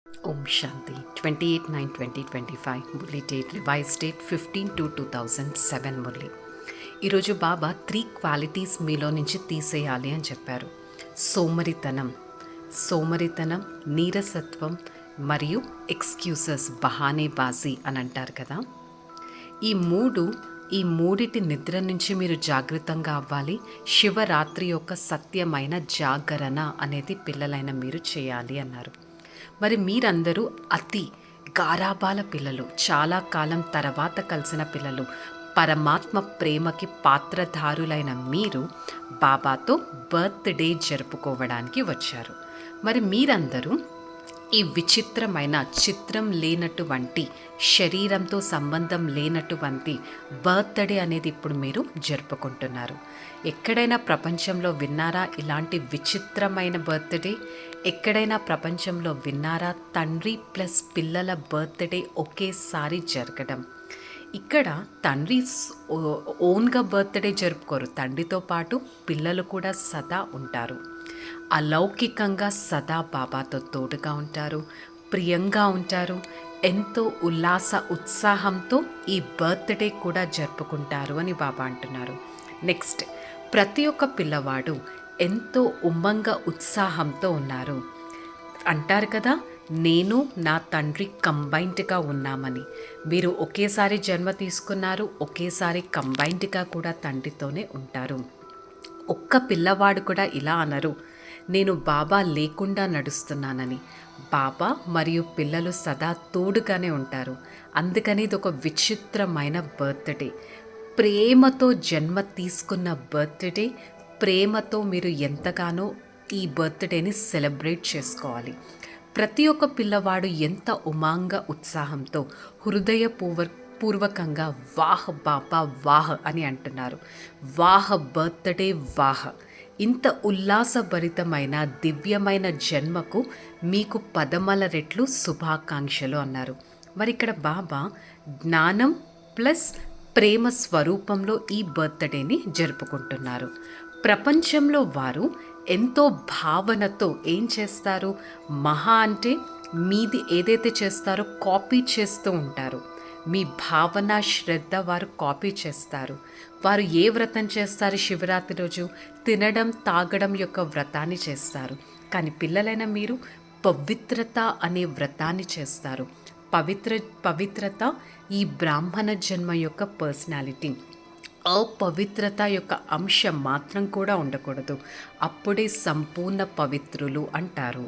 ఓం శాంతి 28/9/2025 Murali date revise date 15/2/2007 Murali. ఈరోజు బాబా 3 qualities మీలో నుంచి తీసేయాలి అని చెప్పారు. సోమరితనం, నీరసత్వం మరియు ఎక్స్క్యూజెస్, బహానేబాజీ అని అంటారు కదా. ఈ మూడిటి నిద్ర నుంచి మీరు జాగృతంగా అవ్వాలి. శివరాత్రి యొక్క సత్యమైన జాగరణ అనేది పిల్లలైన మీరు చేయాలి అన్నారు. మరి మీరందరూ అతి గారాబాల పిల్లలు, చాలా కాలం తర్వాత కలిసిన పిల్లలు, పరమాత్మ ప్రేమకి పాత్రధారులైన మీరు బాబాతో బర్త్డే జరుపుకోవడానికి వచ్చారు. మరి మీరందరూ ఈ విచిత్రమైన, చిత్రం లేనటువంటి, శరీరంతో సంబంధం లేనటువంటి బర్త్డే అనేది ఇప్పుడు మీరు జరుపుకుంటున్నారు. ఎక్కడైనా ప్రపంచంలో విన్నారా ఇలాంటి విచిత్రమైన బర్త్డే? ఎక్కడైనా ప్రపంచంలో విన్నారా తండ్రి ప్లస్ పిల్లల బర్త్డే ఒకేసారి జరగడం? ఇక్కడ తండ్రి ఓన్గా బర్త్డే జరుపుకోరు, తండ్రితో పాటు పిల్లలు కూడా సదా ఉంటారు. అలౌకికంగా సదా బాబాతో తోడుగా ఉంటారు, ప్రియంగా ఉంటారు, ఎంతో ఉత్సాహంతో ఈ బర్త్డే కూడా జరుపుకుంటారు అని బాబా అంటున్నారు. నెక్స్ట్, ప్రతి ఒక్క పిల్లవాడు ఎంతో ఉత్సాహంతో ఉన్నారు. అంటారు కదా, నేను నా తండ్రి కంబైన్డ్గా ఉన్నామని. మీరు ఒకేసారి జన్మ తీసుకున్నారు, ఒకేసారి కంబైన్డ్గా కూడా తండ్రితోనే ఉంటారు. ఒక్క పిల్లవాడు కూడా ఇలా అనరు, నేను బాబా లేకుండా నడుస్తున్నానని. బాబా మరియు పిల్లలు సదా తోడుగానే ఉంటారు. అందుకని ఇది ఒక విచిత్రమైన బర్త్డే, ప్రేమతో జన్మ తీసుకున్న బర్త్డే. ప్రేమతో మీరు ఎంతగానో ఈ బర్త్డేని సెలబ్రేట్ చేసుకోవాలి. ప్రతి ఒక్క పిల్లవాడు ఎంత ఉత్సాహంతో పూర్వకంగా వాహ్ బాబా వాహ్ అని అంటున్నారు. వాహ్ బర్త్డే వాహ్. ఇంత ఉల్లాసభరితమైన దివ్యమైన జన్మకు మీకు 10 రెట్లు శుభాకాంక్షలు అన్నారు. మరి ఇక్కడ బాబా జ్ఞానం ప్లస్ ప్రేమ స్వరూపంలో ఈ బర్త్డేని జరుపుకుంటున్నారు. ప్రపంచంలో వారు ఎంతో భావనతో ఏం చేస్తారు? మహా అంటే మీది ఏదైతే చేస్తారో కాపీ చేస్తూ ఉంటారు. మీ భావన, శ్రద్ధ వారు కాపీ చేస్తారు. వారు ఏ వ్రతం చేస్తారు? శివరాత్రి రోజు తినడం, తాగడం యొక్క వ్రతాన్ని చేస్తారు. కానీ పిల్లలైన మీరు పవిత్రత అనే వ్రతాన్ని చేస్తారు. పవిత్రత ఈ బ్రాహ్మణ జన్మ యొక్క పర్సనాలిటీ. అపవిత్రత యొక్క అంశం మాత్రం కూడా ఉండకూడదు. అప్పుడే సంపూర్ణ పవిత్రులు అంటారు.